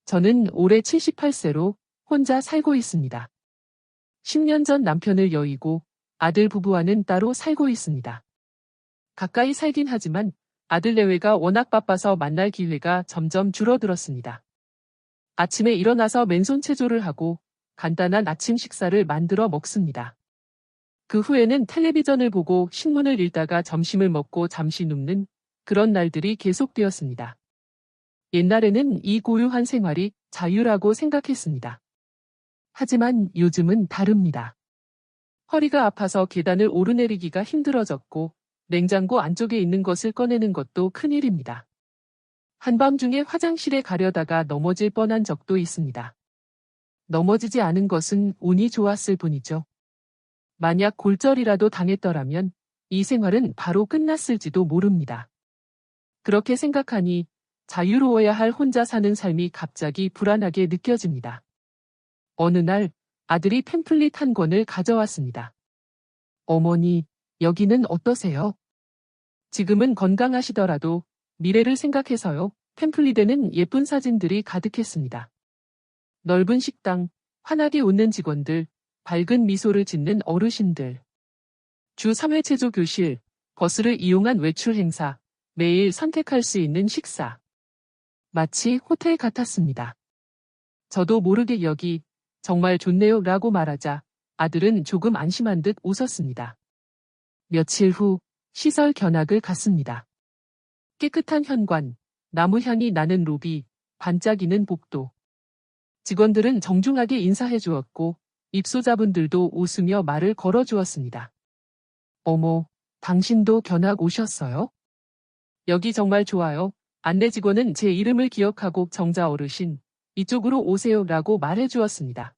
저는 올해 78세로 혼자 살고 있습니다. 10년 전 남편을 여의고 아들 부부와는 따로 살고 있습니다. 가까이 살긴 하지만 아들 내외가 워낙 바빠서 만날 기회가 점점 줄어들었습니다. 아침에 일어나서 맨손 체조를 하고 간단한 아침 식사를 만들어 먹습니다. 그 후에는 텔레비전을 보고 신문을 읽다가 점심을 먹고 잠시 눕는 그런 날들이 계속되었습니다. 옛날에는 이 고요한 생활이 자유라고 생각했습니다. 하지만 요즘은 다릅니다. 허리가 아파서 계단을 오르내리기가 힘들어졌고 냉장고 안쪽에 있는 것을 꺼내는 것도 큰일입니다. 한밤중에 화장실에 가려다가 넘어질 뻔한 적도 있습니다. 넘어지지 않은 것은 운이 좋았을 뿐이죠. 만약 골절이라도 당했더라면 이 생활은 바로 끝났을지도 모릅니다. 그렇게 생각하니 자유로워야 할 혼자 사는 삶이 갑자기 불안하게 느껴집니다. 어느 날 아들이 팸플릿 한 권을 가져왔습니다. 어머니, 여기는 어떠세요? 지금은 건강하시더라도 미래를 생각해서요. 팸플릿에는 예쁜 사진들이 가득했습니다. 넓은 식당, 환하게 웃는 직원들, 밝은 미소를 짓는 어르신들. 주 3회 체조 교실, 버스를 이용한 외출 행사, 매일 선택할 수 있는 식사. 마치 호텔 같았습니다. 저도 모르게 여기 정말 좋네요 라고 말하자 아들은 조금 안심한 듯 웃었습니다. 며칠 후 시설 견학을 갔습니다. 깨끗한 현관, 나무 향이 나는 로비, 반짝이는 복도. 직원들은 정중하게 인사해 주었고 입소자분들도 웃으며 말을 걸어 주었습니다. 어머, 당신도 견학 오셨어요? 여기 정말 좋아요. 안내 직원은 제 이름을 기억하고 정자 어르신, 이쪽으로 오세요 라고 말해 주었습니다.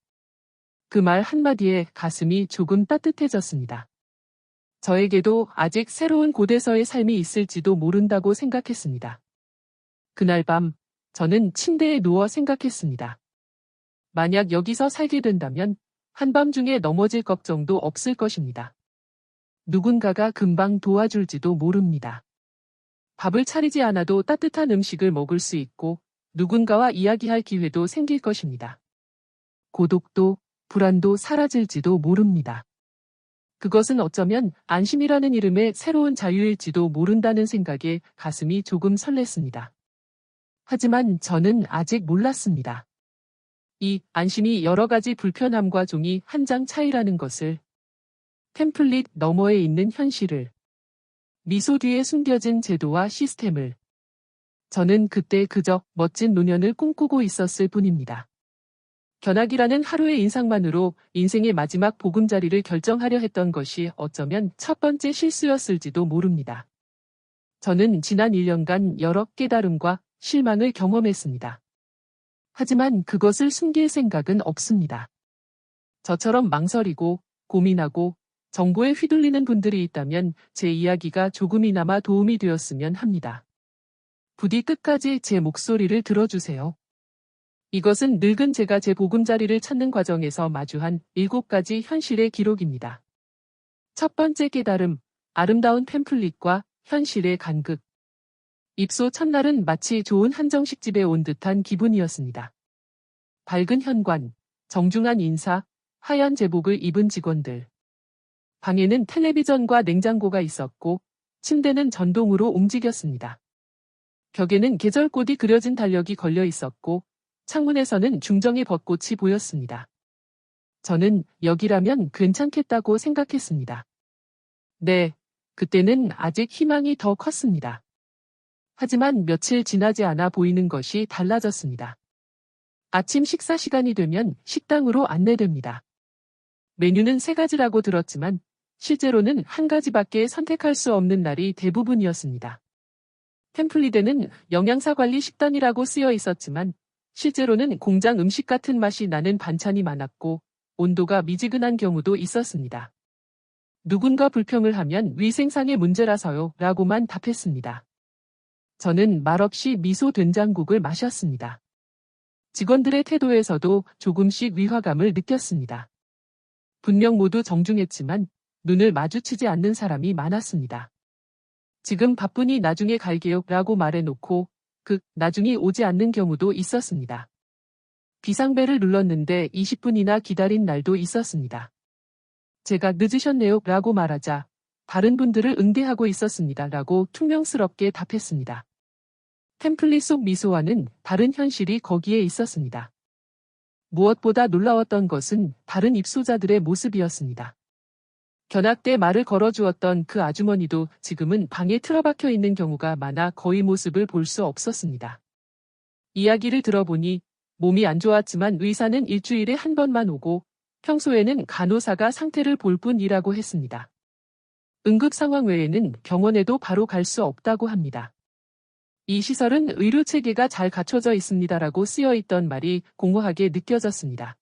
그 말 한마디에 가슴이 조금 따뜻해졌습니다. 저에게도 아직 새로운 곳에서의 삶이 있을지도 모른다고 생각했습니다. 그날 밤, 저는 침대에 누워 생각했습니다. 만약 여기서 살게 된다면 한밤중에 넘어질 걱정도 없을 것입니다. 누군가가 금방 도와줄지도 모릅니다. 밥을 차리지 않아도 따뜻한 음식을 먹을 수 있고 누군가와 이야기할 기회도 생길 것입니다. 고독도, 불안도 사라질지도 모릅니다. 그것은 어쩌면 안심이라는 이름의 새로운 자유일지도 모른다는 생각에 가슴이 조금 설렜습니다. 하지만 저는 아직 몰랐습니다. 이 안심이 여러 가지 불편함과 종이 한 장 차이라는 것을, 템플릿 너머에 있는 현실을, 미소 뒤에 숨겨진 제도와 시스템을. 저는 그때 그저 멋진 노년을 꿈꾸고 있었을 뿐입니다. 견학이라는 하루의 인상만으로 인생의 마지막 보금자리를 결정하려 했던 것이 어쩌면 첫 번째 실수였을지도 모릅니다. 저는 지난 1년간 여러 깨달음과 실망을 경험했습니다. 하지만 그것을 숨길 생각은 없습니다. 저처럼 망설이고 고민하고 정보에 휘둘리는 분들이 있다면 제 이야기가 조금이나마 도움이 되었으면 합니다. 부디 끝까지 제 목소리를 들어주세요. 이것은 늙은 제가 제 보금자리를 찾는 과정에서 마주한 7가지 현실의 기록입니다. 첫 번째 깨달음, 아름다운 팸플릿과 현실의 간극. 입소 첫날은 마치 좋은 한정식집에 온 듯한 기분이었습니다. 밝은 현관, 정중한 인사, 하얀 제복을 입은 직원들. 방에는 텔레비전과 냉장고가 있었고 침대는 전동으로 움직였습니다. 벽에는 계절꽃이 그려진 달력이 걸려 있었고 창문에서는 중정의 벚꽃이 보였습니다. 저는 여기라면 괜찮겠다고 생각했습니다. 네, 그때는 아직 희망이 더 컸습니다. 하지만 며칠 지나지 않아 보이는 것이 달라졌습니다. 아침 식사 시간이 되면 식당으로 안내됩니다. 메뉴는 3가지라고 들었지만 실제로는 1가지밖에 선택할 수 없는 날이 대부분이었습니다. 템플릿에는 영양사관리 식단이라고 쓰여 있었지만 실제로는 공장 음식 같은 맛이 나는 반찬이 많았고 온도가 미지근한 경우도 있었습니다. 누군가 불평을 하면 위생상의 문제라서요 라고만 답했습니다. 저는 말없이 미소 된장국을 마셨습니다. 직원들의 태도에서도 조금씩 위화감을 느꼈습니다. 분명 모두 정중했지만 눈을 마주치지 않는 사람이 많았습니다. 지금 바쁘니 나중에 갈게요 라고 말해놓고 나중이 오지 않는 경우도 있었습니다. 비상벨을 눌렀는데 20분이나 기다린 날도 있었습니다. 제가 늦으셨네요 라고 말하자 다른 분들을 응대하고 있었습니다 라고 퉁명스럽게 답했습니다. 템플릿 속 미소와는 다른 현실이 거기에 있었습니다. 무엇보다 놀라웠던 것은 다른 입소자들의 모습이었습니다. 견학 때 말을 걸어주었던 그 아주머니도 지금은 방에 틀어박혀 있는 경우가 많아 거의 모습을 볼 수 없었습니다. 이야기를 들어보니 몸이 안 좋았지만 의사는 일주일에 한 번만 오고 평소에는 간호사가 상태를 볼 뿐이라고 했습니다. 응급 상황 외에는 병원에도 바로 갈 수 없다고 합니다. 이 시설은 의료 체계가 잘 갖춰져 있습니다라고 쓰여 있던 말이 공허하게 느껴졌습니다.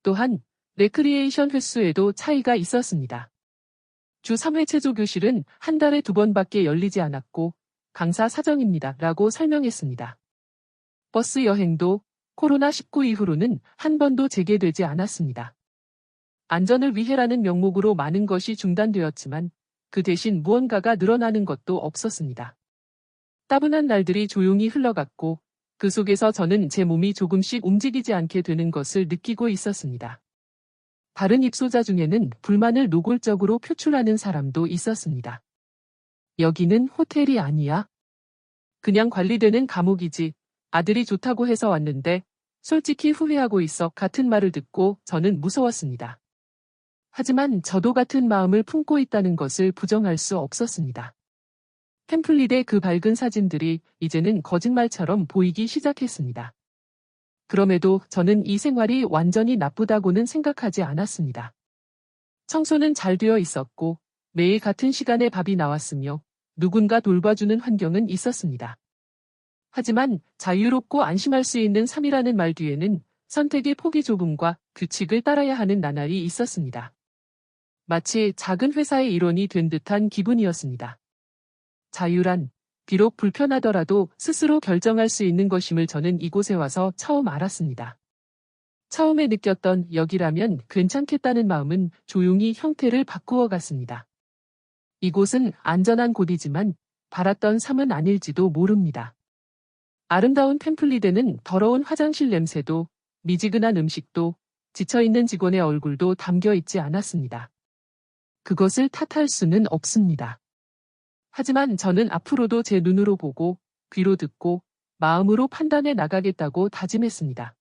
또한 레크리에이션 횟수에도 차이가 있었습니다. 주 3회 체조 교실은 한 달에 2번밖에 열리지 않았고 강사 사정입니다 라고 설명했습니다. 버스 여행도 코로나19 이후로는 한 번도 재개되지 않았습니다. 안전을 위해라는 명목으로 많은 것이 중단되었지만 그 대신 무언가가 늘어나는 것도 없었습니다. 따분한 날들이 조용히 흘러갔고 그 속에서 저는 제 몸이 조금씩 움직이지 않게 되는 것을 느끼고 있었습니다. 다른 입소자 중에는 불만을 노골적으로 표출하는 사람도 있었습니다. 여기는 호텔이 아니야? 그냥 관리되는 감옥이지. 아들이 좋다고 해서 왔는데 솔직히 후회하고 있어 같은 말을 듣고 저는 무서웠습니다. 하지만 저도 같은 마음을 품고 있다는 것을 부정할 수 없었습니다. 템플릿의 그 밝은 사진들이 이제는 거짓말처럼 보이기 시작했습니다. 그럼에도 저는 이 생활이 완전히 나쁘다고는 생각하지 않았습니다. 청소는 잘 되어 있었고 매일 같은 시간에 밥이 나왔으며 누군가 돌봐주는 환경은 있었습니다. 하지만 자유롭고 안심할 수 있는 삶이라는 말 뒤에는 선택의 폭이 좁음과 규칙을 따라야 하는 나날이 있었습니다. 마치 작은 회사의 일원이 된 듯한 기분이었습니다. 자유란 비록 불편하더라도 스스로 결정할 수 있는 것임을 저는 이곳에 와서 처음 알았습니다. 처음에 느꼈던 여기라면 괜찮겠다는 마음은 조용히 형태를 바꾸어 갔습니다. 이곳은 안전한 곳이지만 바랐던 삶은 아닐지도 모릅니다. 아름다운 템플릿에는 더러운 화장실 냄새도 미지근한 음식도 지쳐있는 직원의 얼굴도 담겨 있지 않았습니다. 그것을 탓할 수는 없습니다. 하지만 저는 앞으로도 제 눈으로 보고 귀로 듣고 마음으로 판단해 나가겠다고 다짐했습니다.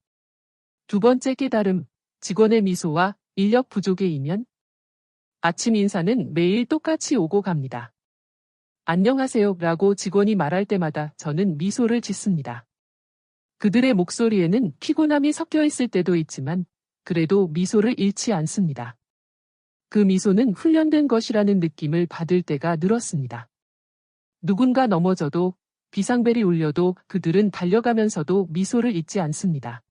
두 번째 깨달음, 직원의 미소와 인력 부족의 이면. 아침 인사는 매일 똑같이 오고 갑니다. 안녕하세요 라고 직원이 말할 때마다 저는 미소를 짓습니다. 그들의 목소리에는 피곤함이 섞여 있을 때도 있지만 그래도 미소를 잃지 않습니다. 그 미소는 훈련된 것이라는 느낌을 받을 때가 늘었습니다. 누군가 넘어져도 비상벨이 울려도 그들은 달려가면서도 미소를 잊지 않습니다.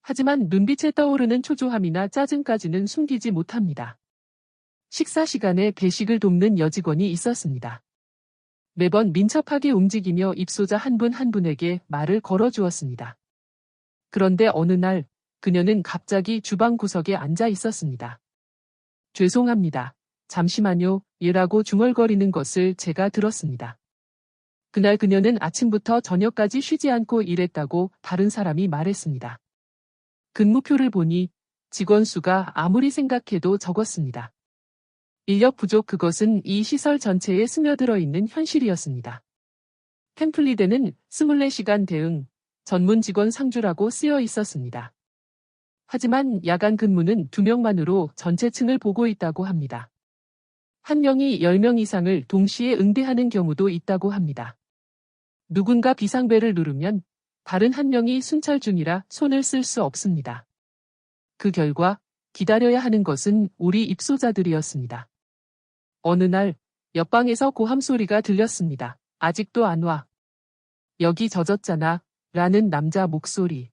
하지만 눈빛에 떠오르는 초조함이나 짜증까지는 숨기지 못합니다. 식사 시간에 배식을 돕는 여직원이 있었습니다. 매번 민첩하게 움직이며 입소자 한 분 한 분에게 말을 걸어주었습니다. 그런데 어느 날 그녀는 갑자기 주방 구석에 앉아 있었습니다. 죄송합니다. 잠시만요. 얘라고 중얼거리는 것을 제가 들었습니다. 그날 그녀는 아침부터 저녁까지 쉬지 않고 일했다고 다른 사람이 말했습니다. 근무표를 보니 직원 수가 아무리 생각해도 적었습니다. 인력 부족 그것은 이 시설 전체에 스며들어 있는 현실이었습니다. 템플릿에는 24시간 대응, 전문 직원 상주라고 쓰여 있었습니다. 하지만 야간 근무는 2명만으로 전체 층을 보고 있다고 합니다. 한 명이 10명 이상을 동시에 응대하는 경우도 있다고 합니다. 누군가 비상벨을 누르면 다른 한 명이 순찰 중이라 손을 쓸 수 없습니다. 그 결과 기다려야 하는 것은 우리 입소자들이었습니다. 어느 날 옆방에서 고함 소리가 들렸습니다. 아직도 안 와. 여기 젖었잖아. 라는 남자 목소리.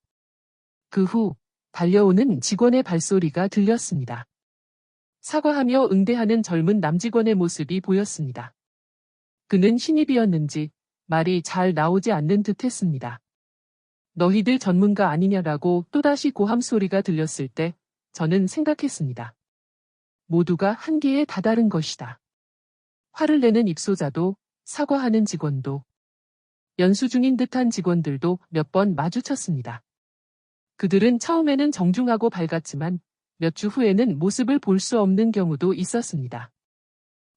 그 후 달려오는 직원의 발소리가 들렸습니다. 사과하며 응대하는 젊은 남직원의 모습이 보였습니다. 그는 신입이었는지 말이 잘 나오지 않는 듯 했습니다. 너희들 전문가 아니냐라고 또다시 고함 소리가 들렸을 때 저는 생각했습니다. 모두가 한계에 다다른 것이다. 화를 내는 입소자도 사과하는 직원도 연수 중인 듯한 직원들도 몇 번 마주쳤습니다. 그들은 처음에는 정중하고 밝았지만 몇 주 후에는 모습을 볼 수 없는 경우도 있었습니다.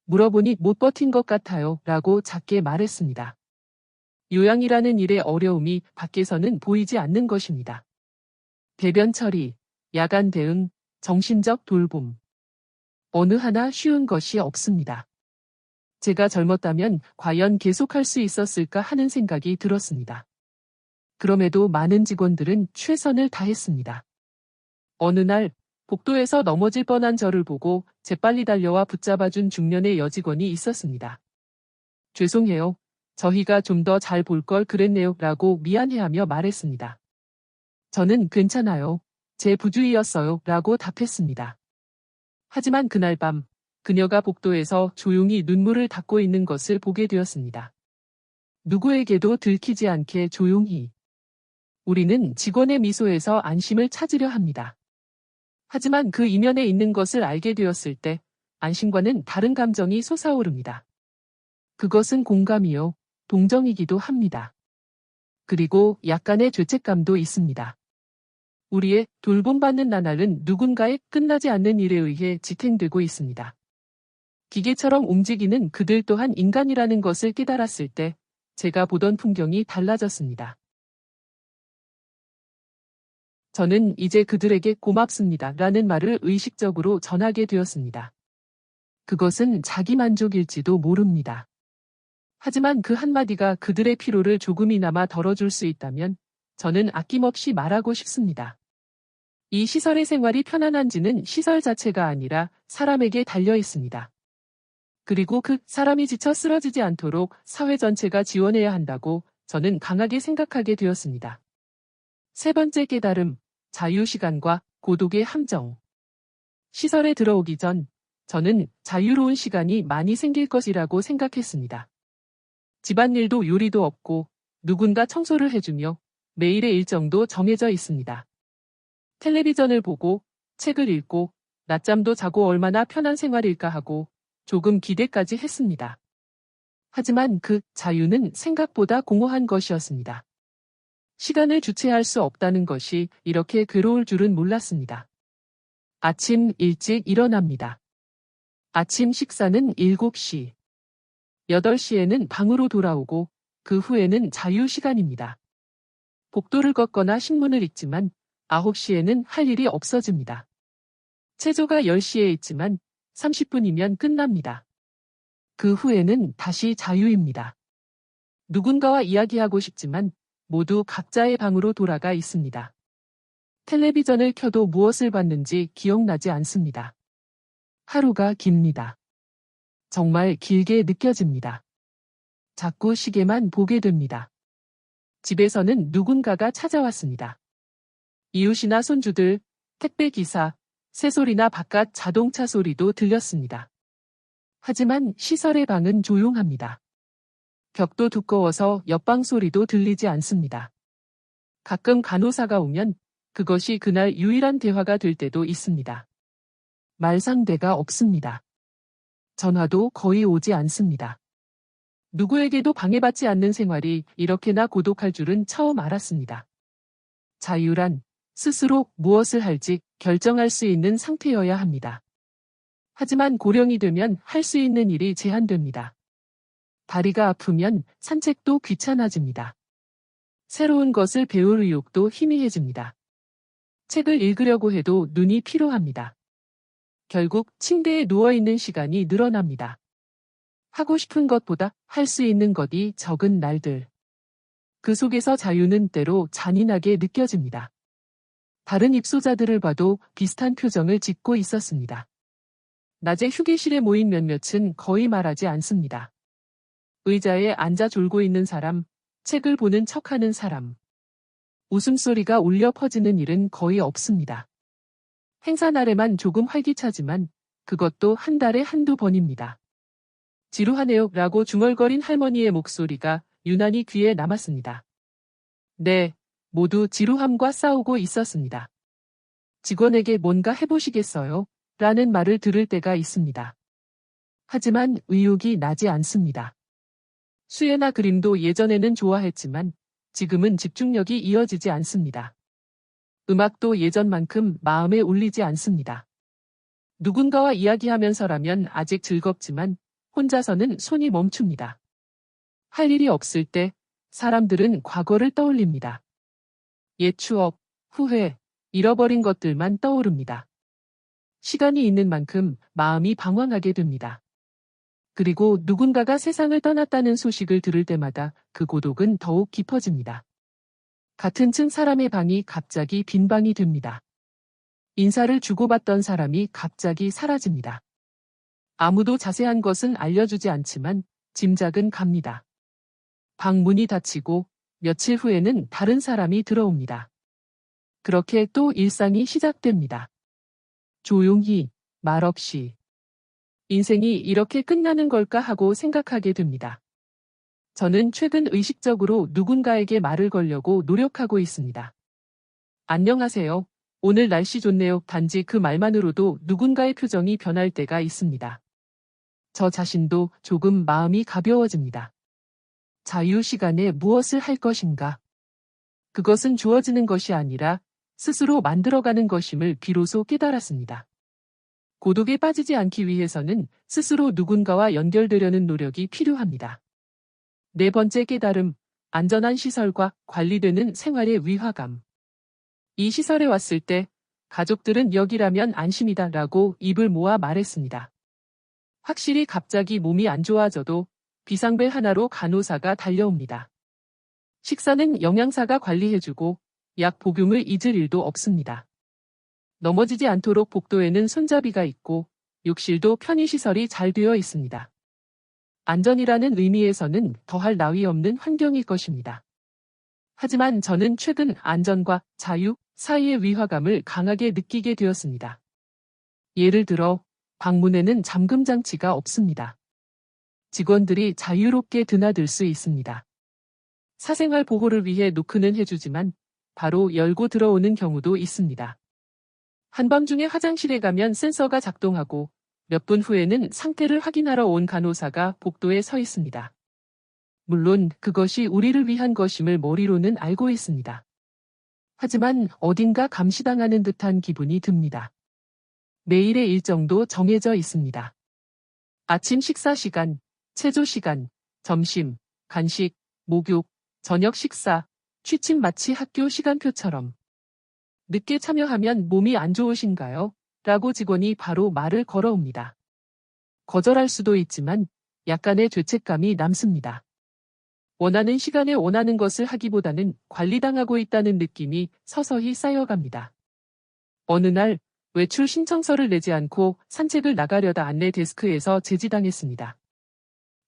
물어보니 못 버틴 것 같아요 라고 작게 말했습니다. 요양이라는 일의 어려움이 밖에서는 보이지 않는 것입니다. 배변 처리, 야간 대응, 정신적 돌봄. 어느 하나 쉬운 것이 없습니다. 제가 젊었다면 과연 계속할 수 있었을까 하는 생각이 들었습니다. 그럼에도 많은 직원들은 최선을 다했습니다. 어느 날 복도에서 넘어질 뻔한 저를 보고 재빨리 달려와 붙잡아준 중년의 여직원이 있었습니다. 죄송해요. 저희가 좀 더 잘 볼 걸 그랬네요 라고 미안해하며 말했습니다. 저는 괜찮아요. 제 부주의였어요 라고 답했습니다. 하지만 그날 밤 그녀가 복도에서 조용히 눈물을 닦고 있는 것을 보게 되었습니다. 누구에게도 들키지 않게 조용히. 우리는 직원의 미소에서 안심을 찾으려 합니다. 하지만 그 이면에 있는 것을 알게 되었을 때 안심과는 다른 감정이 솟아오릅니다. 그것은 공감이요, 동정이기도 합니다. 그리고 약간의 죄책감도 있습니다. 우리의 돌봄받는 나날은 누군가의 끝나지 않는 일에 의해 지탱되고 있습니다. 기계처럼 움직이는 그들 또한 인간이라는 것을 깨달았을 때 제가 보던 풍경이 달라졌습니다. 저는 이제 그들에게 고맙습니다 라는 말을 의식적으로 전하게 되었습니다. 그것은 자기 만족일지도 모릅니다. 하지만 그 한마디가 그들의 피로를 조금이나마 덜어줄 수 있다면 저는 아낌없이 말하고 싶습니다. 이 시설의 생활이 편안한지는 시설 자체가 아니라 사람에게 달려 있습니다. 그리고 그 사람이 지쳐 쓰러지지 않도록 사회 전체가 지원해야 한다고 저는 강하게 생각하게 되었습니다. 세 번째 깨달음, 자유시간과 고독의 함정. 시설에 들어오기 전 저는 자유로운 시간이 많이 생길 것이라고 생각했습니다. 집안일도 요리도 없고 누군가 청소를 해주며 매일의 일정도 정해져 있습니다. 텔레비전을 보고 책을 읽고 낮잠도 자고 얼마나 편한 생활일까 하고 조금 기대까지 했습니다. 하지만 그 자유는 생각보다 공허한 것이었습니다. 시간을 주체할 수 없다는 것이 이렇게 괴로울 줄은 몰랐습니다. 아침 일찍 일어납니다. 아침 식사는 7시. 8시에는 방으로 돌아오고 그 후에는 자유 시간입니다. 복도를 걷거나 신문을 읽지만 9시에는 할 일이 없어집니다. 체조가 10시에 있지만 30분이면 끝납니다. 그 후에는 다시 자유입니다. 누군가와 이야기하고 싶지만 모두 각자의 방으로 돌아가 있습니다. 텔레비전을 켜도 무엇을 봤는지 기억나지 않습니다. 하루가 깁니다. 정말 길게 느껴집니다. 자꾸 시계만 보게 됩니다. 집에서는 누군가가 찾아왔습니다. 이웃이나 손주들, 택배기사, 새소리나 바깥 자동차 소리도 들렸습니다. 하지만 시설의 방은 조용합니다. 벽도 두꺼워서 옆방 소리도 들리지 않습니다. 가끔 간호사가 오면 그것이 그날 유일한 대화가 될 때도 있습니다. 말상대가 없습니다. 전화도 거의 오지 않습니다. 누구에게도 방해받지 않는 생활이 이렇게나 고독할 줄은 처음 알았습니다. 자유란 스스로 무엇을 할지 결정할 수 있는 상태여야 합니다. 하지만 고령이 되면 할 수 있는 일이 제한됩니다. 다리가 아프면 산책도 귀찮아집니다. 새로운 것을 배울 의욕도 희미해집니다. 책을 읽으려고 해도 눈이 피로합니다. 결국 침대에 누워있는 시간이 늘어납니다. 하고 싶은 것보다 할 수 있는 것이 적은 날들. 그 속에서 자유는 때로 잔인하게 느껴집니다. 다른 입소자들을 봐도 비슷한 표정을 짓고 있었습니다. 낮에 휴게실에 모인 몇몇은 거의 말하지 않습니다. 의자에 앉아 졸고 있는 사람, 책을 보는 척하는 사람. 웃음소리가 울려 퍼지는 일은 거의 없습니다. 행사 날에만 조금 활기차지만 그것도 한 달에 한두 번입니다. 지루하네요 라고 중얼거린 할머니의 목소리가 유난히 귀에 남았습니다. 네, 모두 지루함과 싸우고 있었습니다. 직원에게 뭔가 해보시겠어요? 라는 말을 들을 때가 있습니다. 하지만 의욕이 나지 않습니다. 수혜나 그림도 예전에는 좋아했지만 지금은 집중력이 이어지지 않습니다. 음악도 예전만큼 마음에 울리지 않습니다. 누군가와 이야기하면서라면 아직 즐겁지만 혼자서는 손이 멈춥니다. 할 일이 없을 때 사람들은 과거를 떠올립니다. 옛 추억, 후회, 잃어버린 것들만 떠오릅니다. 시간이 있는 만큼 마음이 방황하게 됩니다. 그리고 누군가가 세상을 떠났다는 소식을 들을 때마다 그 고독은 더욱 깊어집니다. 같은 층 사람의 방이 갑자기 빈 방이 됩니다. 인사를 주고받던 사람이 갑자기 사라집니다. 아무도 자세한 것은 알려주지 않지만 짐작은 갑니다. 방 문이 닫히고 며칠 후에는 다른 사람이 들어옵니다. 그렇게 또 일상이 시작됩니다. 조용히, 말없이. 인생이 이렇게 끝나는 걸까 하고 생각하게 됩니다. 저는 최근 의식적으로 누군가에게 말을 걸려고 노력하고 있습니다. 안녕하세요. 오늘 날씨 좋네요. 단지 그 말만으로도 누군가의 표정이 변할 때가 있습니다. 저 자신도 조금 마음이 가벼워집니다. 자유 시간에 무엇을 할 것인가? 그것은 주어지는 것이 아니라 스스로 만들어가는 것임을 비로소 깨달았습니다. 고독에 빠지지 않기 위해서는 스스로 누군가와 연결되려는 노력이 필요합니다. 네 번째 깨달음, 안전한 시설과 관리되는 생활의 위화감. 이 시설에 왔을 때 가족들은 여기라면 안심이다 라고 입을 모아 말했습니다. 확실히 갑자기 몸이 안 좋아져도 비상벨 하나로 간호사가 달려옵니다. 식사는 영양사가 관리해주고 약 복용을 잊을 일도 없습니다. 넘어지지 않도록 복도에는 손잡이가 있고 욕실도 편의시설이 잘 되어 있습니다. 안전이라는 의미에서는 더할 나위 없는 환경일 것입니다. 하지만 저는 최근 안전과 자유 사이의 위화감을 강하게 느끼게 되었습니다. 예를 들어 방문에는 잠금 장치가 없습니다. 직원들이 자유롭게 드나들 수 있습니다. 사생활 보호를 위해 노크는 해주지만 바로 열고 들어오는 경우도 있습니다. 한밤중에 화장실에 가면 센서가 작동하고 몇 분 후에는 상태를 확인하러 온 간호사가 복도에 서 있습니다. 물론 그것이 우리를 위한 것임을 머리로는 알고 있습니다. 하지만 어딘가 감시당하는 듯한 기분이 듭니다. 매일의 일정도 정해져 있습니다. 아침 식사 시간, 체조 시간, 점심, 간식, 목욕, 저녁 식사, 취침 마치 학교 시간표처럼. 늦게 참여하면 몸이 안 좋으신가요? 라고 직원이 바로 말을 걸어옵니다. 거절할 수도 있지만 약간의 죄책감이 남습니다. 원하는 시간에 원하는 것을 하기보다는 관리당하고 있다는 느낌이 서서히 쌓여갑니다. 어느 날 외출 신청서를 내지 않고 산책을 나가려다 안내 데스크에서 제지당했습니다.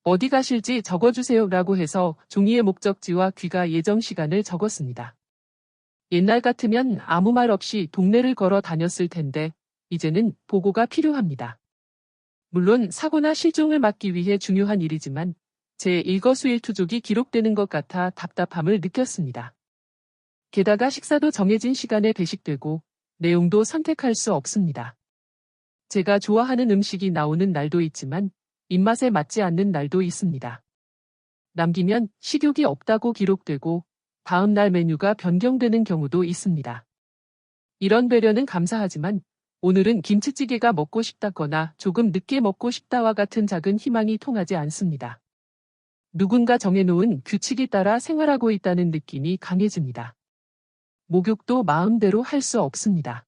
어디 가실지 적어주세요 라고 해서 종이에 목적지와 귀가 예정 시간을 적었습니다. 옛날 같으면 아무 말 없이 동네를 걸어 다녔을 텐데 이제는 보고가 필요합니다. 물론 사고나 실종을 막기 위해 중요한 일이지만 제 일거수일투족이 기록되는 것 같아 답답함을 느꼈습니다. 게다가 식사도 정해진 시간에 배식되고 내용도 선택할 수 없습니다. 제가 좋아하는 음식이 나오는 날도 있지만 입맛에 맞지 않는 날도 있습니다. 남기면 식욕이 없다고 기록되고 다음 날 메뉴가 변경되는 경우도 있습니다. 이런 배려는 감사하지만 오늘은 김치찌개가 먹고 싶다거나 조금 늦게 먹고 싶다와 같은 작은 희망이 통하지 않습니다. 누군가 정해놓은 규칙에 따라 생활하고 있다는 느낌이 강해집니다. 목욕도 마음대로 할 수 없습니다.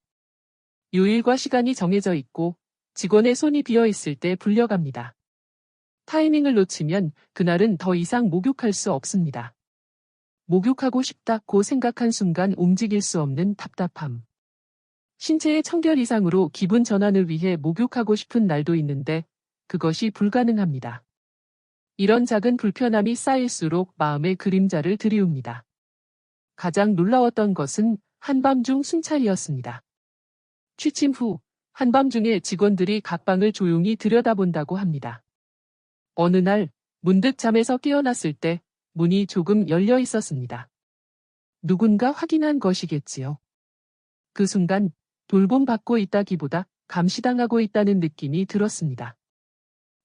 요일과 시간이 정해져 있고 직원의 손이 비어 있을 때 불려갑니다. 타이밍을 놓치면 그날은 더 이상 목욕할 수 없습니다. 목욕하고 싶다고 생각한 순간 움직일 수 없는 답답함. 신체의 청결 이상으로 기분 전환을 위해 목욕하고 싶은 날도 있는데 그것이 불가능합니다. 이런 작은 불편함이 쌓일수록 마음의 그림자를 드리웁니다. 가장 놀라웠던 것은 한밤중 순찰이었습니다. 취침 후 한밤중에 직원들이 각 방을 조용히 들여다본다고 합니다. 어느 날 문득 잠에서 깨어났을 때 문이 조금 열려 있었습니다. 누군가 확인한 것이겠지요. 그 순간 돌봄받고 있다기보다 감시당하고 있다는 느낌이 들었습니다.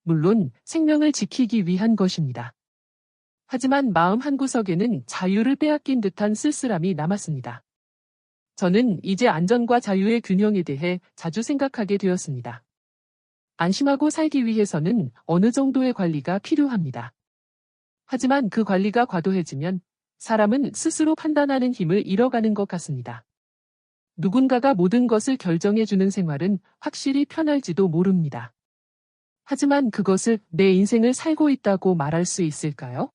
물론 생명을 지키기 위한 것입니다. 하지만 마음 한구석에는 자유를 빼앗긴 듯한 쓸쓸함이 남았습니다. 저는 이제 안전과 자유의 균형에 대해 자주 생각하게 되었습니다. 안심하고 살기 위해서는 어느 정도의 관리가 필요합니다. 하지만 그 관리가 과도해지면 사람은 스스로 판단하는 힘을 잃어가는 것 같습니다. 누군가가 모든 것을 결정해주는 생활은 확실히 편할지도 모릅니다. 하지만 그것을 내 인생을 살고 있다고 말할 수 있을까요?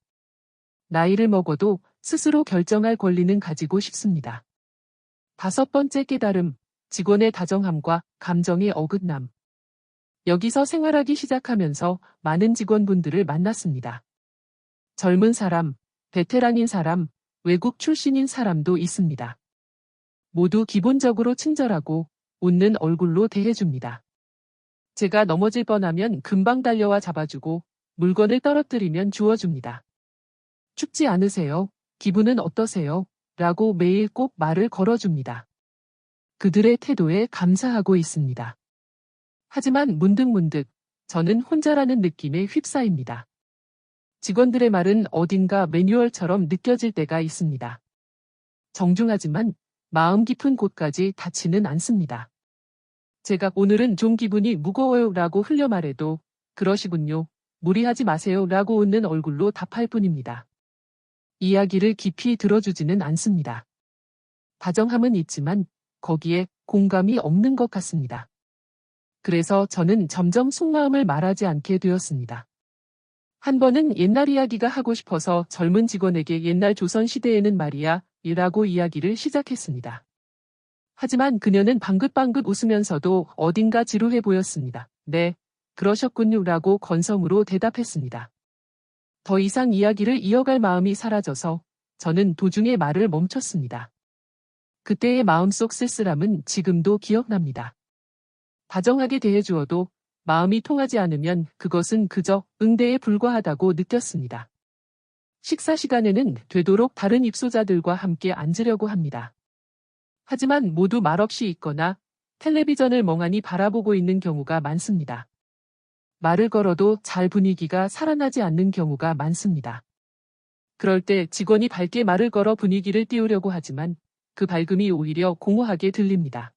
나이를 먹어도 스스로 결정할 권리는 가지고 싶습니다. 5번째 깨달음, 직원의 다정함과 감정의 어긋남. 여기서 생활하기 시작하면서 많은 직원분들을 만났습니다. 젊은 사람, 베테랑인 사람, 외국 출신인 사람도 있습니다. 모두 기본적으로 친절하고 웃는 얼굴로 대해줍니다. 제가 넘어질 뻔하면 금방 달려와 잡아주고 물건을 떨어뜨리면 주워줍니다. 춥지 않으세요? 기분은 어떠세요? 라고 매일 꼭 말을 걸어줍니다. 그들의 태도에 감사하고 있습니다. 하지만 문득문득 저는 혼자라는 느낌에 휩싸입니다. 직원들의 말은 어딘가 매뉴얼처럼 느껴질 때가 있습니다. 정중하지만 마음 깊은 곳까지 닿지는 않습니다. 제가 오늘은 좀 기분이 무거워요 라고 흘려 말해도 그러시군요. 무리하지 마세요 라고 웃는 얼굴로 답할 뿐입니다. 이야기를 깊이 들어주지는 않습니다. 다정함은 있지만 거기에 공감이 없는 것 같습니다. 그래서 저는 점점 속마음을 말하지 않게 되었습니다. 한 번은 옛날 이야기가 하고 싶어서 젊은 직원에게 옛날 조선시대에는 말이야 이라고 이야기를 시작했습니다. 하지만 그녀는 방긋방긋 웃으면서도 어딘가 지루해 보였습니다. 네, 그러셨군요 라고 건성으로 대답했습니다. 더 이상 이야기를 이어갈 마음이 사라져서 저는 도중에 말을 멈췄습니다. 그때의 마음속 쓸쓸함은 지금도 기억납니다. 다정하게 대해주어도 마음이 통하지 않으면 그것은 그저 응대에 불과하다고 느꼈습니다. 식사 시간에는 되도록 다른 입소자들과 함께 앉으려고 합니다. 하지만 모두 말없이 있거나 텔레비전을 멍하니 바라보고 있는 경우가 많습니다. 말을 걸어도 잘 분위기가 살아나지 않는 경우가 많습니다. 그럴 때 직원이 밝게 말을 걸어 분위기를 띄우려고 하지만 그 밝음이 오히려 공허하게 들립니다.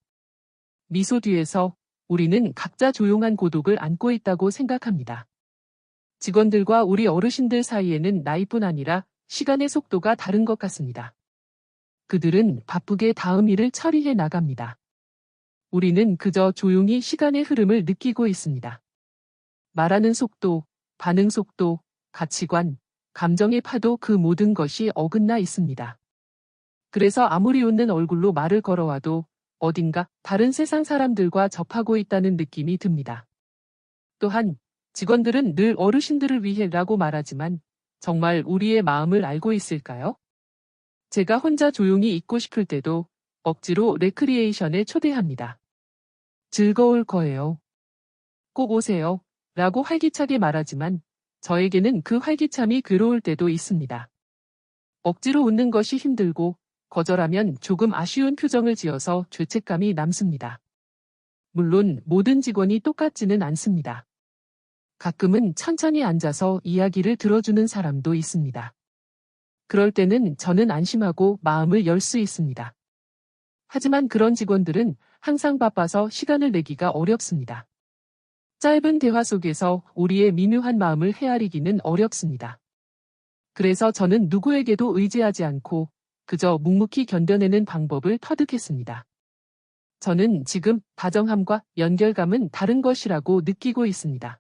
미소 뒤에서 우리는 각자 조용한 고독을 안고 있다고 생각합니다. 직원들과 우리 어르신들 사이에는 나이뿐 아니라 시간의 속도가 다른 것 같습니다. 그들은 바쁘게 다음 일을 처리해 나갑니다. 우리는 그저 조용히 시간의 흐름을 느끼고 있습니다. 말하는 속도, 반응 속도, 가치관, 감정의 파도 그 모든 것이 어긋나 있습니다. 그래서 아무리 웃는 얼굴로 말을 걸어와도 어딘가 다른 세상 사람들과 접하고 있다는 느낌이 듭니다. 또한 직원들은 늘 어르신들을 위해라고 말하지만 정말 우리의 마음을 알고 있을까요? 제가 혼자 조용히 있고 싶을 때도 억지로 레크리에이션에 초대합니다. 즐거울 거예요. 꼭 오세요. 라고 활기차게 말하지만 저에게는 그 활기참이 괴로울 때도 있습니다. 억지로 웃는 것이 힘들고 거절하면 조금 아쉬운 표정을 지어서 죄책감이 남습니다. 물론 모든 직원이 똑같지는 않습니다. 가끔은 천천히 앉아서 이야기를 들어주는 사람도 있습니다. 그럴 때는 저는 안심하고 마음을 열 수 있습니다. 하지만 그런 직원들은 항상 바빠서 시간을 내기가 어렵습니다. 짧은 대화 속에서 우리의 미묘한 마음을 헤아리기는 어렵습니다. 그래서 저는 누구에게도 의지하지 않고 그저 묵묵히 견뎌내는 방법을 터득했습니다. 저는 지금 다정함과 연결감은 다른 것이라고 느끼고 있습니다.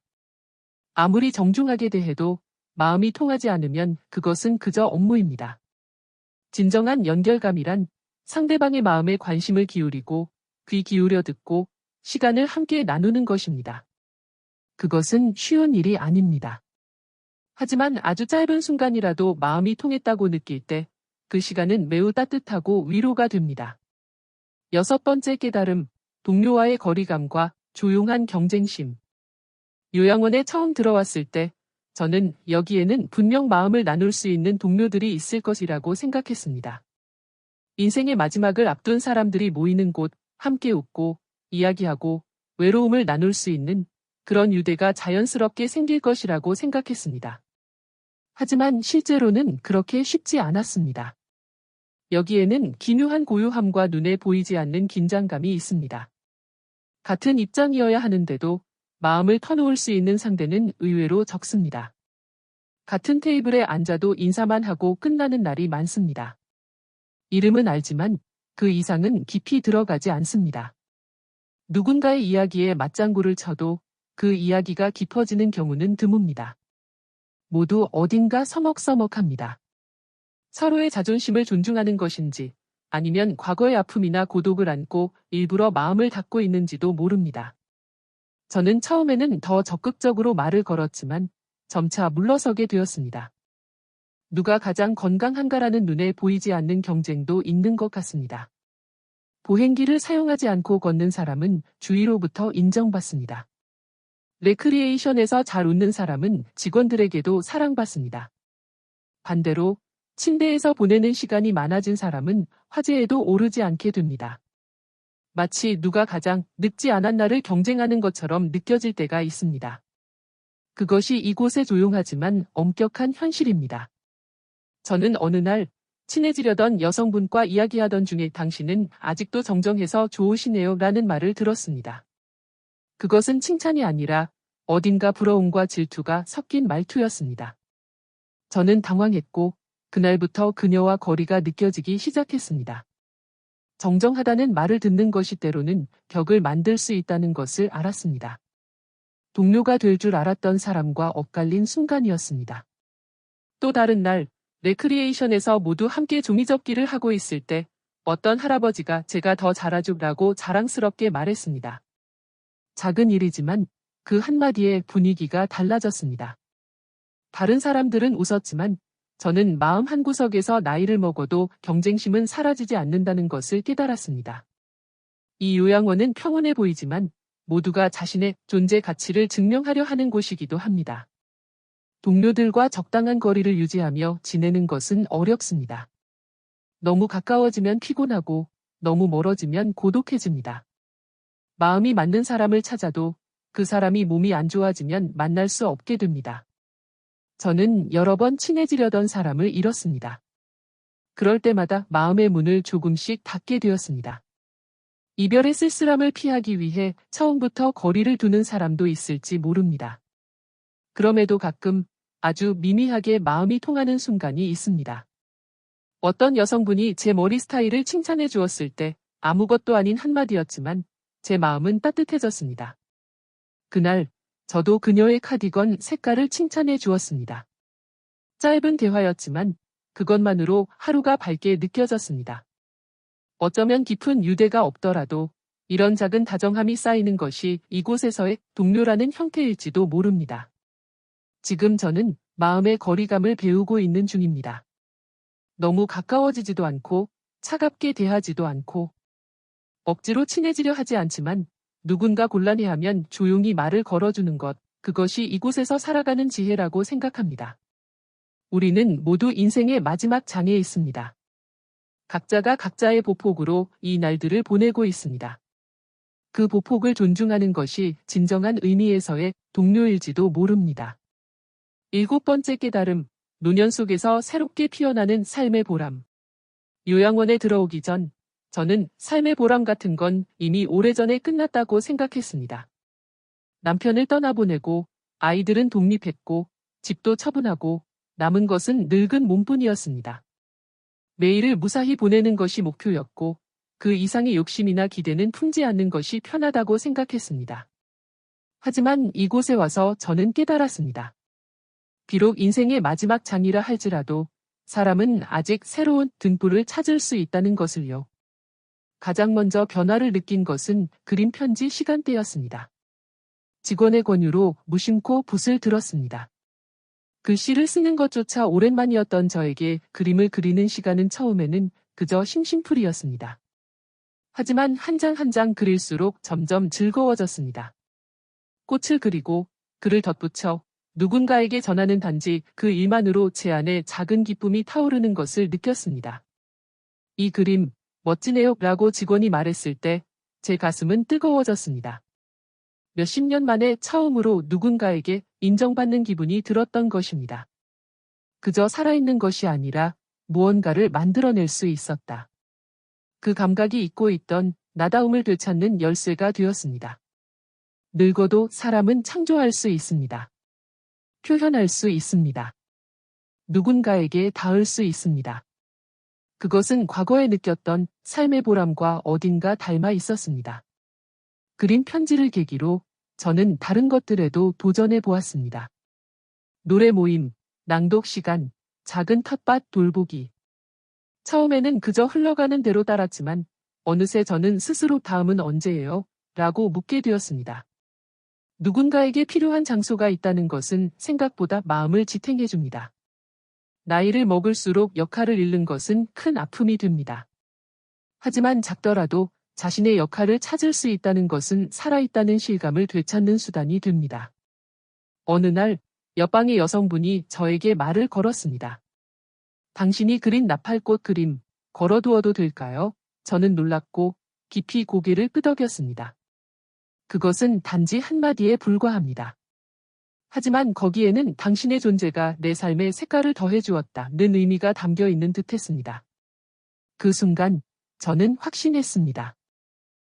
아무리 정중하게 대해도 마음이 통하지 않으면 그것은 그저 업무입니다. 진정한 연결감이란 상대방의 마음에 관심을 기울이고 귀 기울여 듣고 시간을 함께 나누는 것입니다. 그것은 쉬운 일이 아닙니다. 하지만 아주 짧은 순간이라도 마음이 통했다고 느낄 때 그 시간은 매우 따뜻하고 위로가 됩니다. 6번째 깨달음, 동료와의 거리감과 조용한 경쟁심. 요양원에 처음 들어왔을 때 저는 여기에는 분명 마음을 나눌 수 있는 동료들이 있을 것이라고 생각했습니다. 인생의 마지막을 앞둔 사람들이 모이는 곳, 함께 웃고 이야기하고 외로움을 나눌 수 있는 그런 유대가 자연스럽게 생길 것이라고 생각했습니다. 하지만 실제로는 그렇게 쉽지 않았습니다. 여기에는 기묘한 고요함과 눈에 보이지 않는 긴장감이 있습니다. 같은 입장이어야 하는데도 마음을 터놓을 수 있는 상대는 의외로 적습니다. 같은 테이블에 앉아도 인사만 하고 끝나는 날이 많습니다. 이름은 알지만 그 이상은 깊이 들어가지 않습니다. 누군가의 이야기에 맞장구를 쳐도 그 이야기가 깊어지는 경우는 드뭅니다. 모두 어딘가 서먹서먹합니다. 서로의 자존심을 존중하는 것인지 아니면 과거의 아픔이나 고독을 안고 일부러 마음을 닫고 있는지도 모릅니다. 저는 처음에는 더 적극적으로 말을 걸었지만 점차 물러서게 되었습니다. 누가 가장 건강한가라는 눈에 보이지 않는 경쟁도 있는 것 같습니다. 보행기를 사용하지 않고 걷는 사람은 주위로부터 인정받습니다. 레크리에이션에서 잘 웃는 사람은 직원들에게도 사랑받습니다. 반대로 침대에서 보내는 시간이 많아진 사람은 화제에도 오르지 않게 됩니다. 마치 누가 가장 늙지 않았나를 경쟁하는 것처럼 느껴질 때가 있습니다. 그것이 이곳의 조용하지만 엄격한 현실입니다. 저는 어느 날 친해지려던 여성분과 이야기하던 중에 당신은 아직도 정정해서 좋으시네요 라는 말을 들었습니다. 그것은 칭찬이 아니라 어딘가 부러움과 질투가 섞인 말투였습니다. 저는 당황했고 그날부터 그녀와 거리가 느껴지기 시작했습니다. 정정하다는 말을 듣는 것이 때로는 벽을 만들 수 있다는 것을 알았습니다. 동료가 될 줄 알았던 사람과 엇갈린 순간이었습니다. 또 다른 날, 레크리에이션에서 모두 함께 종이접기를 하고 있을 때 어떤 할아버지가 제가 더 잘하죠라고 자랑스럽게 말했습니다. 작은 일이지만 그 한마디에 분위기가 달라졌습니다. 다른 사람들은 웃었지만 저는 마음 한구석에서 나이를 먹어도 경쟁심은 사라지지 않는다는 것을 깨달았습니다. 이 요양원은 평온해 보이지만 모두가 자신의 존재 가치를 증명하려 하는 곳이기도 합니다. 동료들과 적당한 거리를 유지하며 지내는 것은 어렵습니다. 너무 가까워지면 피곤하고 너무 멀어지면 고독해집니다. 마음이 맞는 사람을 찾아도 그 사람이 몸이 안 좋아지면 만날 수 없게 됩니다. 저는 여러 번 친해지려던 사람을 잃었습니다. 그럴 때마다 마음의 문을 조금씩 닫게 되었습니다. 이별의 쓸쓸함을 피하기 위해 처음부터 거리를 두는 사람도 있을지 모릅니다. 그럼에도 가끔 아주 미미하게 마음이 통하는 순간이 있습니다. 어떤 여성분이 제 머리 스타일을 칭찬해 주었을 때 아무것도 아닌 한마디였지만 제 마음은 따뜻해졌습니다. 그날 저도 그녀의 카디건 색깔을 칭찬해 주었습니다. 짧은 대화였지만 그것만으로 하루가 밝게 느껴졌습니다. 어쩌면 깊은 유대가 없더라도 이런 작은 다정함이 쌓이는 것이 이곳에서의 동료라는 형태일지도 모릅니다. 지금 저는 마음의 거리감을 배우고 있는 중입니다. 너무 가까워지지도 않고 차갑게 대하지도 않고 억지로 친해지려 하지 않지만 누군가 곤란해하면 조용히 말을 걸어주는 것, 그것이 이곳에서 살아가는 지혜라고 생각합니다. 우리는 모두 인생의 마지막 장에 있습니다. 각자가 각자의 보폭으로 이 날들을 보내고 있습니다. 그 보폭을 존중하는 것이 진정한 의미에서의 동료일지도 모릅니다. 7번째 깨달음, 노년 속에서 새롭게 피어나는 삶의 보람. 요양원에 들어오기 전 저는 삶의 보람 같은 건 이미 오래전에 끝났다고 생각했습니다. 남편을 떠나보내고 아이들은 독립했고 집도 처분하고 남은 것은 늙은 몸뿐이었습니다. 매일을 무사히 보내는 것이 목표였고 그 이상의 욕심이나 기대는 품지 않는 것이 편하다고 생각했습니다. 하지만 이곳에 와서 저는 깨달았습니다. 비록 인생의 마지막 장이라 할지라도 사람은 아직 새로운 등불을 찾을 수 있다는 것을요. 가장 먼저 변화를 느낀 것은 그림 편지 시간대였습니다. 직원의 권유로 무심코 붓을 들었습니다. 글씨를 쓰는 것조차 오랜만이었던 저에게 그림을 그리는 시간은 처음에는 그저 심심풀이였습니다. 하지만 한 장 한 장 그릴수록 점점 즐거워졌습니다. 꽃을 그리고 글을 덧붙여 누군가에게 전하는 단지 그 일만으로 제 안에 작은 기쁨이 타오르는 것을 느꼈습니다. 이 그림 멋지네요 라고 직원이 말했을 때 제 가슴은 뜨거워졌습니다. 몇십 년 만에 처음으로 누군가에게 인정받는 기분이 들었던 것입니다. 그저 살아있는 것이 아니라 무언가를 만들어낼 수 있었다. 그 감각이 잊고 있던 나다움을 되찾는 열쇠가 되었습니다. 늙어도 사람은 창조할 수 있습니다. 표현할 수 있습니다. 누군가에게 닿을 수 있습니다. 그것은 과거에 느꼈던 삶의 보람과 어딘가 닮아 있었습니다. 그린 편지를 계기로 저는 다른 것들에도 도전해 보았습니다. 노래 모임, 낭독 시간, 작은 텃밭 돌보기. 처음에는 그저 흘러가는 대로 따랐지만 어느새 저는 스스로 다음은 언제예요? 라고 묻게 되었습니다. 누군가에게 필요한 장소가 있다는 것은 생각보다 마음을 지탱해 줍니다. 나이를 먹을수록 역할을 잃는 것은 큰 아픔이 됩니다. 하지만 작더라도 자신의 역할을 찾을 수 있다는 것은 살아있다는 실감을 되찾는 수단이 됩니다. 어느 날 옆방의 여성분이 저에게 말을 걸었습니다. 당신이 그린 나팔꽃 그림 걸어두어도 될까요? 저는 놀랍고 깊이 고개를 끄덕였습니다. 그것은 단지 한마디에 불과합니다. 하지만 거기에는 당신의 존재가 내 삶에 색깔을 더해주었다는 의미가 담겨 있는 듯했습니다. 그 순간 저는 확신했습니다.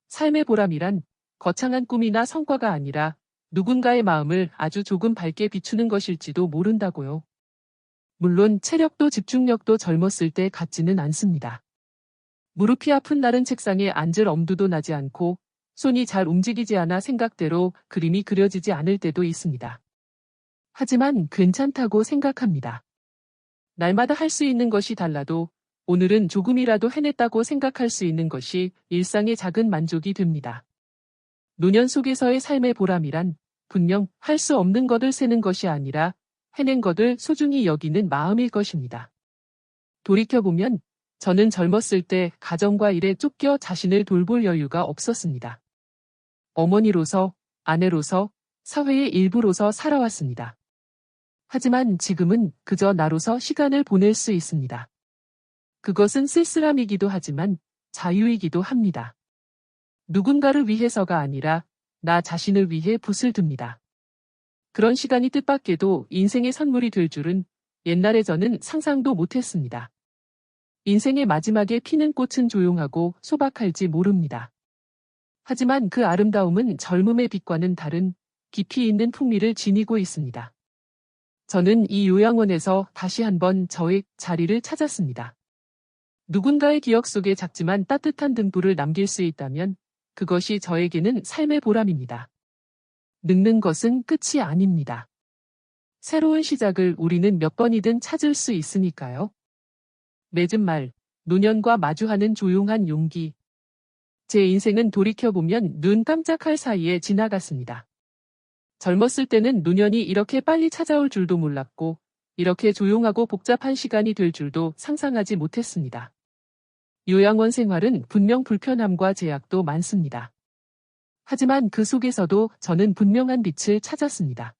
삶의 보람이란 거창한 꿈이나 성과가 아니라 누군가의 마음을 아주 조금 밝게 비추는 것일지도 모른다고요. 물론 체력도 집중력도 젊었을 때 같지는 않습니다. 무릎이 아픈 날은 책상에 앉을 엄두도 나지 않고 손이 잘 움직이지 않아 생각대로 그림이 그려지지 않을 때도 있습니다. 하지만 괜찮다고 생각합니다. 날마다 할 수 있는 것이 달라도 오늘은 조금이라도 해냈다고 생각할 수 있는 것이 일상의 작은 만족이 됩니다. 노년 속에서의 삶의 보람이란 분명 할 수 없는 것을 세는 것이 아니라 해낸 것을 소중히 여기는 마음일 것입니다. 돌이켜보면 저는 젊었을 때 가정과 일에 쫓겨 자신을 돌볼 여유가 없었습니다. 어머니로서, 아내로서, 사회의 일부로서 살아왔습니다. 하지만 지금은 그저 나로서 시간을 보낼 수 있습니다. 그것은 쓸쓸함이기도 하지만 자유이기도 합니다. 누군가를 위해서가 아니라 나 자신을 위해 붓을 듭니다. 그런 시간이 뜻밖에도 인생의 선물이 될 줄은 옛날에 저는 상상도 못했습니다. 인생의 마지막에 피는 꽃은 조용하고 소박할지 모릅니다. 하지만 그 아름다움은 젊음의 빛과는 다른 깊이 있는 풍미를 지니고 있습니다. 저는 이 요양원에서 다시 한번 저의 자리를 찾았습니다. 누군가의 기억 속에 작지만 따뜻한 등불을 남길 수 있다면 그것이 저에게는 삶의 보람입니다. 늙는 것은 끝이 아닙니다. 새로운 시작을 우리는 몇 번이든 찾을 수 있으니까요. 맺은 말, 노년과 마주하는 조용한 용기. 제 인생은 돌이켜보면 눈 깜짝할 사이에 지나갔습니다. 젊었을 때는 노년이 이렇게 빨리 찾아올 줄도 몰랐고 이렇게 조용하고 복잡한 시간이 될 줄도 상상하지 못했습니다. 요양원 생활은 분명 불편함과 제약도 많습니다. 하지만 그 속에서도 저는 분명한 빛을 찾았습니다.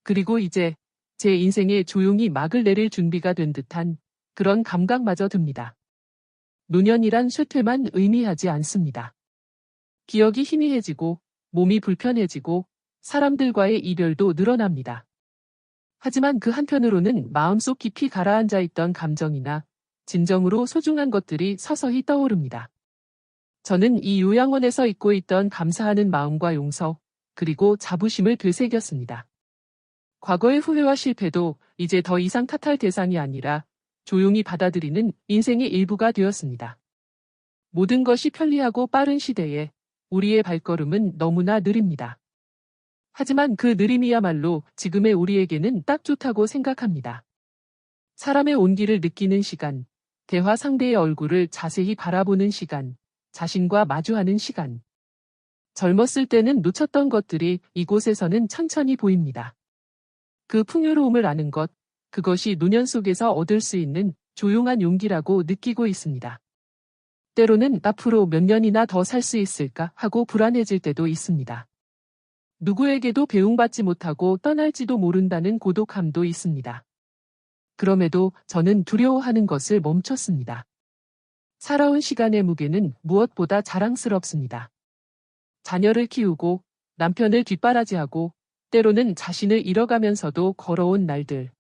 그리고 이제 제 인생에 조용히 막을 내릴 준비가 된 듯한 그런 감각마저 듭니다. 노년이란 쇠퇴만 의미하지 않습니다. 기억이 희미해지고 몸이 불편해지고 사람들과의 이별도 늘어납니다. 하지만 그 한편으로는 마음속 깊이 가라앉아 있던 감정이나 진정으로 소중한 것들이 서서히 떠오릅니다. 저는 이 요양원에서 잊고 있던 감사하는 마음과 용서, 그리고 자부심을 되새겼습니다. 과거의 후회와 실패도 이제 더 이상 탓할 대상이 아니라 조용히 받아들이는 인생의 일부가 되었습니다. 모든 것이 편리하고 빠른 시대에 우리의 발걸음은 너무나 느립니다. 하지만 그 느림이야말로 지금의 우리에게는 딱 좋다고 생각합니다. 사람의 온기를 느끼는 시간, 대화 상대의 얼굴을 자세히 바라보는 시간, 자신과 마주하는 시간. 젊었을 때는 놓쳤던 것들이 이곳에서는 천천히 보입니다. 그 풍요로움을 아는 것, 그것이 노년 속에서 얻을 수 있는 조용한 용기라고 느끼고 있습니다. 때로는 앞으로 몇 년이나 더 살 수 있을까 하고 불안해질 때도 있습니다. 누구에게도 배웅받지 못하고 떠날지도 모른다는 고독함도 있습니다. 그럼에도 저는 두려워하는 것을 멈췄습니다. 살아온 시간의 무게는 무엇보다 자랑스럽습니다. 자녀를 키우고 남편을 뒷바라지하고 때로는 자신을 잃어가면서도 걸어온 날들.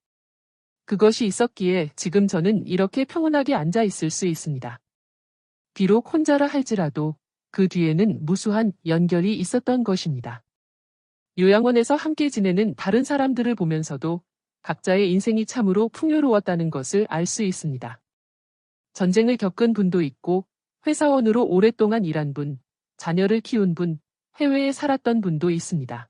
그것이 있었기에 지금 저는 이렇게 평온하게 앉아 있을 수 있습니다. 비록 혼자라 할지라도 그 뒤에는 무수한 연결이 있었던 것입니다. 요양원에서 함께 지내는 다른 사람들을 보면서도 각자의 인생이 참으로 풍요로웠다는 것을 알 수 있습니다. 전쟁을 겪은 분도 있고 회사원으로 오랫동안 일한 분, 자녀를 키운 분, 해외에 살았던 분도 있습니다.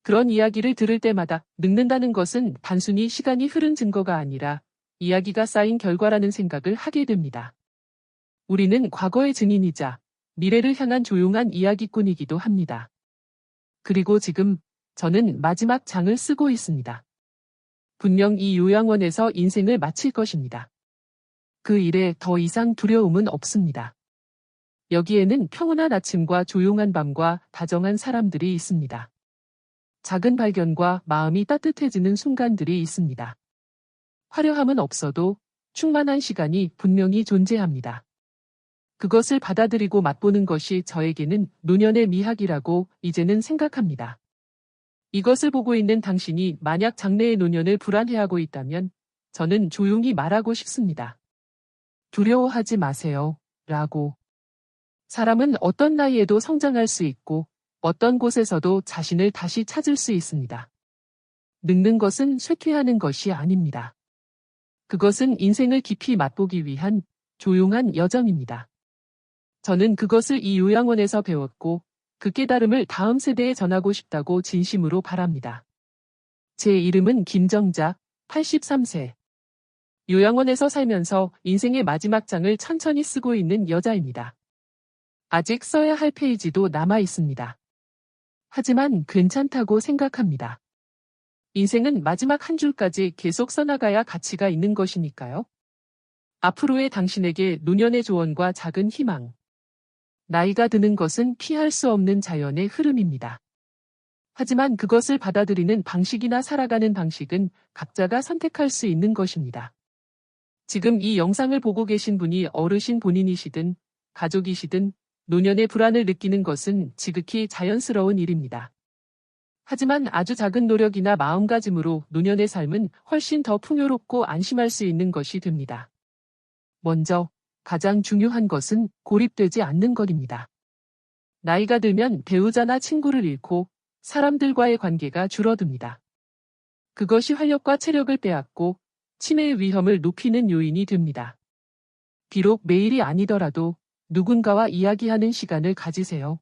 그런 이야기를 들을 때마다 늙는다는 것은 단순히 시간이 흐른 증거가 아니라 이야기가 쌓인 결과라는 생각을 하게 됩니다. 우리는 과거의 증인이자 미래를 향한 조용한 이야기꾼이기도 합니다. 그리고 지금 저는 마지막 장을 쓰고 있습니다. 분명 이 요양원에서 인생을 마칠 것입니다. 그 일에 더 이상 두려움은 없습니다. 여기에는 평온한 아침과 조용한 밤과 다정한 사람들이 있습니다. 작은 발견과 마음이 따뜻해지는 순간들이 있습니다. 화려함은 없어도 충만한 시간이 분명히 존재합니다. 그것을 받아들이고 맛보는 것이 저에게는 노년의 미학이라고 이제는 생각합니다. 이것을 보고 있는 당신이 만약 장래의 노년을 불안해하고 있다면 저는 조용히 말하고 싶습니다. 두려워하지 마세요. 라고. 사람은 어떤 나이에도 성장할 수 있고 어떤 곳에서도 자신을 다시 찾을 수 있습니다. 늙는 것은 쇠퇴하는 것이 아닙니다. 그것은 인생을 깊이 맛보기 위한 조용한 여정입니다. 저는 그것을 이 요양원에서 배웠고 그 깨달음을 다음 세대에 전하고 싶다고 진심으로 바랍니다. 제 이름은 김정자, 83세. 요양원에서 살면서 인생의 마지막 장을 천천히 쓰고 있는 여자입니다. 아직 써야 할 페이지도 남아 있습니다. 하지만 괜찮다고 생각합니다. 인생은 마지막 한 줄까지 계속 써나가야 가치가 있는 것이니까요. 앞으로의 당신에게 노년의 조언과 작은 희망. 나이가 드는 것은 피할 수 없는 자연의 흐름입니다. 하지만 그것을 받아들이는 방식이나 살아가는 방식은 각자가 선택할 수 있는 것입니다. 지금 이 영상을 보고 계신 분이 어르신 본인이시든 가족이시든 노년의 불안을 느끼는 것은 지극히 자연스러운 일입니다. 하지만 아주 작은 노력이나 마음가짐으로 노년의 삶은 훨씬 더 풍요롭고 안심할 수 있는 것이 됩니다. 먼저 가장 중요한 것은 고립되지 않는 것입니다. 나이가 들면 배우자나 친구를 잃고 사람들과의 관계가 줄어듭니다. 그것이 활력과 체력을 빼앗고 치매의 위험을 높이는 요인이 됩니다. 비록 매일이 아니더라도 누군가와 이야기하는 시간을 가지세요.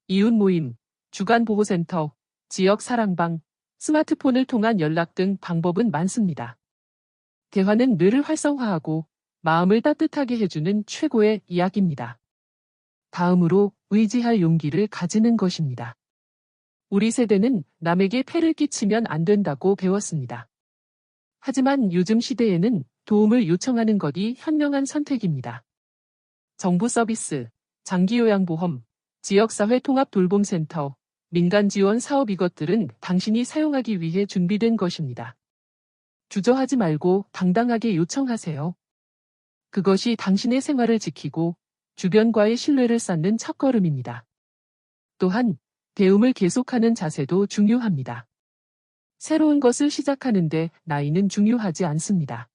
이웃 모임, 주간 보호센터, 지역 사랑방, 스마트폰을 통한 연락 등 방법은 많습니다. 대화는 뇌를 활성화하고 마음을 따뜻하게 해주는 최고의 이야기입니다. 다음으로 의지할 용기를 가지는 것입니다. 우리 세대는 남에게 폐를 끼치면 안 된다고 배웠습니다. 하지만 요즘 시대에는 도움을 요청하는 것이 현명한 선택입니다. 정부 서비스, 장기요양보험, 지역사회 통합돌봄센터, 민간지원 사업 이것들은 당신이 사용하기 위해 준비된 것입니다. 주저하지 말고 당당하게 요청하세요. 그것이 당신의 생활을 지키고 주변과의 신뢰를 쌓는 첫걸음입니다. 또한 배움을 계속하는 자세도 중요합니다. 새로운 것을 시작하는데 나이는 중요하지 않습니다.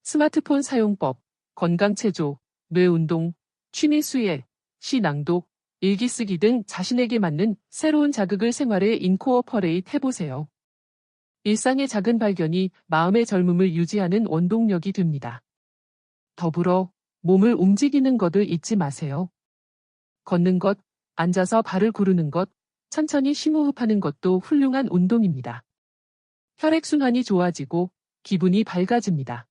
스마트폰 사용법, 건강체조, 뇌운동, 취미 수혜, 시 낭독, 일기 쓰기 등 자신에게 맞는 새로운 자극을 생활에 인코어퍼레이트 해보세요. 일상의 작은 발견이 마음의 젊음을 유지하는 원동력이 됩니다. 더불어 몸을 움직이는 것을 잊지 마세요. 걷는 것, 앉아서 발을 구르는 것, 천천히 심호흡하는 것도 훌륭한 운동입니다. 혈액순환이 좋아지고 기분이 밝아집니다.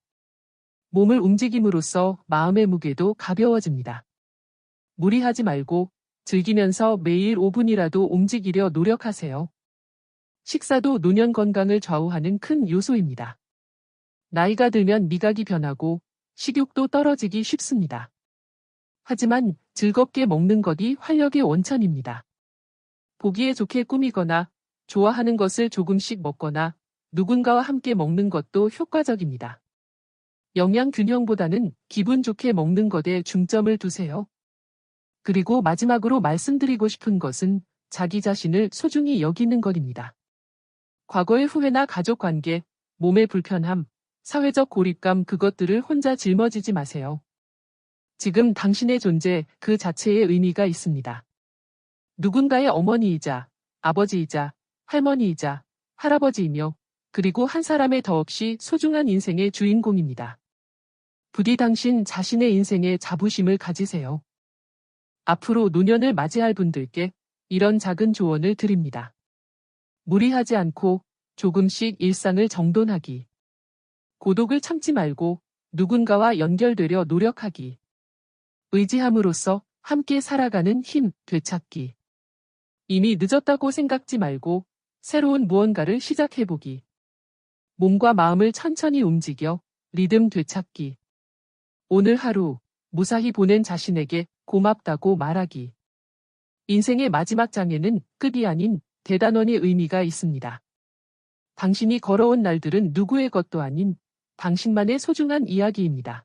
몸을 움직임으로써 마음의 무게도 가벼워집니다. 무리하지 말고 즐기면서 매일 5분이라도 움직이려 노력하세요. 식사도 노년 건강을 좌우하는 큰 요소입니다. 나이가 들면 미각이 변하고 식욕도 떨어지기 쉽습니다. 하지만 즐겁게 먹는 것이 활력의 원천입니다. 보기에 좋게 꾸미거나 좋아하는 것을 조금씩 먹거나 누군가와 함께 먹는 것도 효과적입니다. 영양 균형보다는 기분 좋게 먹는 것에 중점을 두세요. 그리고 마지막으로 말씀드리고 싶은 것은 자기 자신을 소중히 여기는 것입니다. 과거의 후회나 가족 관계, 몸의 불편함, 사회적 고립감 그것들을 혼자 짊어지지 마세요. 지금 당신의 존재 그 자체에 의미가 있습니다. 누군가의 어머니이자 아버지이자 할머니이자 할아버지이며 그리고 한 사람의 더없이 소중한 인생의 주인공입니다. 부디 당신 자신의 인생에 자부심을 가지세요. 앞으로 노년을 맞이할 분들께 이런 작은 조언을 드립니다. 무리하지 않고 조금씩 일상을 정돈하기. 고독을 참지 말고 누군가와 연결되려 노력하기. 의지함으로써 함께 살아가는 힘 되찾기. 이미 늦었다고 생각지 말고 새로운 무언가를 시작해보기. 몸과 마음을 천천히 움직여 리듬 되찾기. 오늘 하루 무사히 보낸 자신에게 고맙다고 말하기. 인생의 마지막 장에는 끝이 아닌 대단원의 의미가 있습니다. 당신이 걸어온 날들은 누구의 것도 아닌 당신만의 소중한 이야기입니다.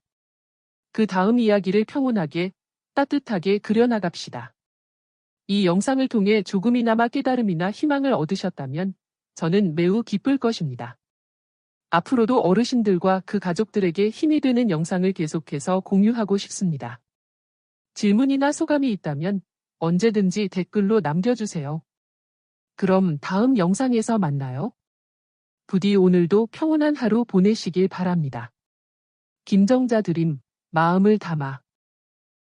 그 다음 이야기를 평온하게, 따뜻하게 그려나갑시다. 이 영상을 통해 조금이나마 깨달음이나 희망을 얻으셨다면 저는 매우 기쁠 것입니다. 앞으로도 어르신들과 그 가족들에게 힘이 되는 영상을 계속해서 공유하고 싶습니다. 질문이나 소감이 있다면 언제든지 댓글로 남겨주세요. 그럼 다음 영상에서 만나요. 부디 오늘도 평온한 하루 보내시길 바랍니다. 김정자 드림, 마음을 담아